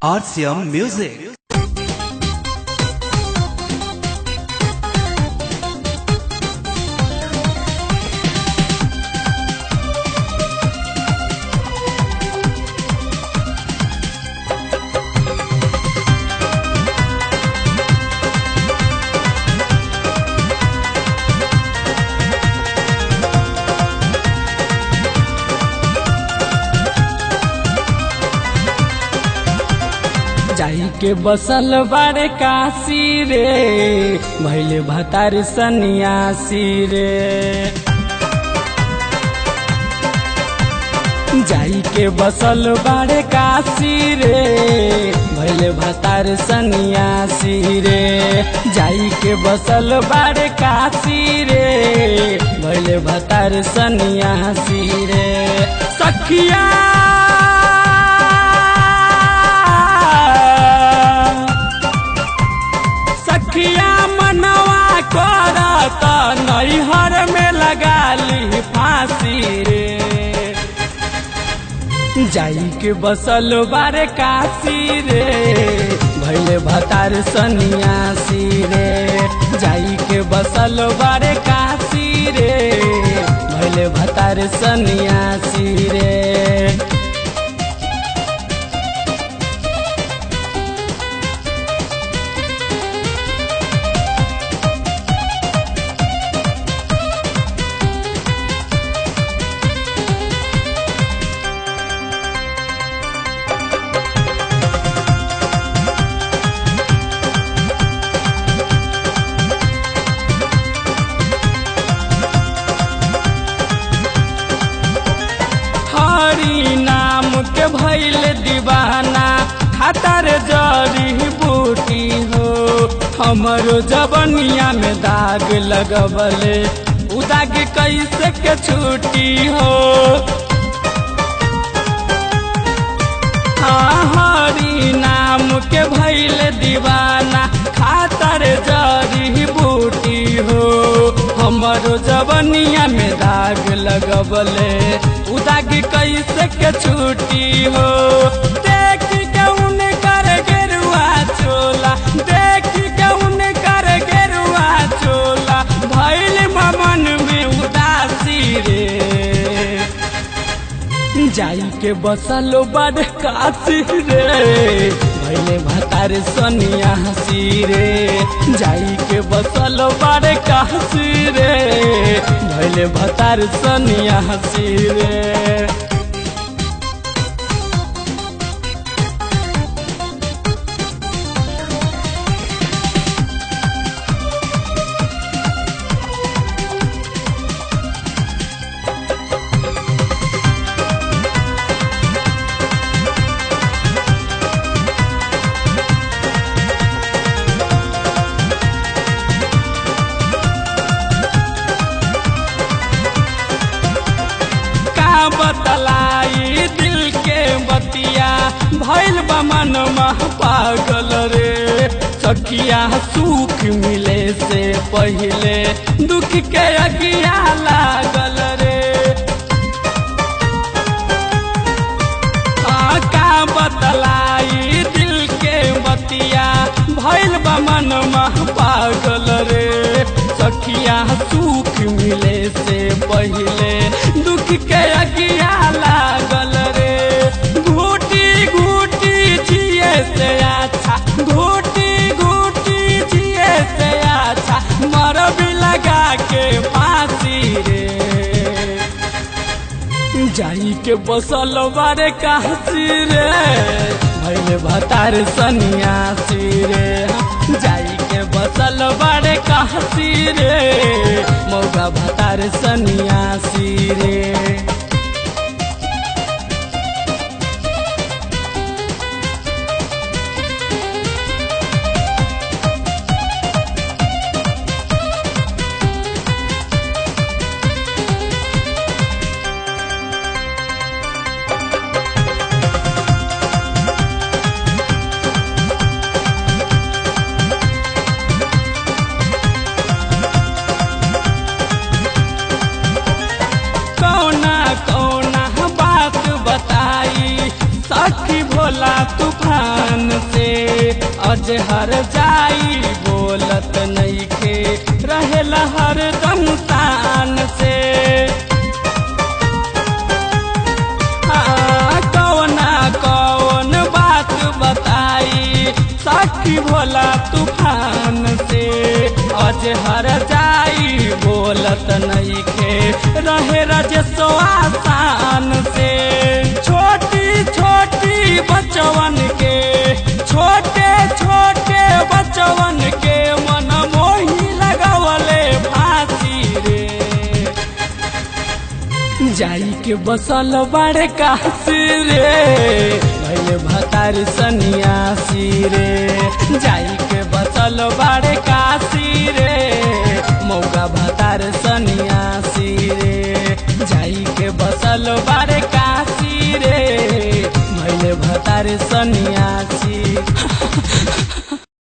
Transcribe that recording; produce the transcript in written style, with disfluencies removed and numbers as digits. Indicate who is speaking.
Speaker 1: RCM Music.
Speaker 2: जाई के बसल बारे काशी रे भैले भतार सन्यासी रे। जाई के बसल बारे काशी रे भैले भतार सन्यासी रे। जाई के बसल बारे काशी रे भैले भतार सन्यासी रे। सखिया मनवा करता नैहर में लगा ली फांसी रे। जाई के बसल बारे काशी रे भैले भतार सन्यासी रे। जाई के बसल बारे काशी रे भैले भतार सन्यासी रे। नाम के भैल दीवाना खातर जड़ी बूटी हो। हमरो जवनिया में दाग लगबले उ दाग कैसे के छूटी हो। हरी नाम के भैल दीवाना खातर जड़ी बूटी हो। हमरो जवनिया में दाग लगबले उ दाग कैसे के छूटी हो। देख के उनकर गेरुआ चोला, देख के उनकर गेरुआ चोला भइल मन में उदासी रे। जाई के बसलो बड़ काशी रे भैले भतार सन्यासी रे। जाई के बसलो बड़ काशी रे भैले भतार सन्यासी रे। बतलाई दिल के बतिया भइल बा मन मह पागल रे। सखिया सुख मिले से पहले दुख के अगिया लागल रे। का बतलाई दिल के बतिया भइल बा मन मह पागल रे। सखिया सुख मिले से पहले दुख के अगिया लागल रे। घूटी घूटी जिए से अच्छा, घूटी घूटी जिए से अच्छा मरब लगा के फांसी रे। जाई के बसल बारे काशी रे भैले भतार सन्यासी रे। जाई के बसल बारे काशी रे मौगा भतार सन्यासी रे। भोला तूफान अजहर जाई बोलत नइखे रहेला हरदम तान से। कौना कौन बात बताई साखी भोला तूफान से। अजहर जाई बोलत नइखे रहे रजसवा शान से। छोटी छोटी बचवन के छोटे छोटे बचवन के मन मोही लगावले फांसी रे। जाई के बसल बड़े काशी रे भैले भतार सन्यासी रे। जाई के बसल बड़े काशी रे मौका भतार सन्यासी रे। जाई के बसल बड़े काशी रे भैले भतार सन्यासी।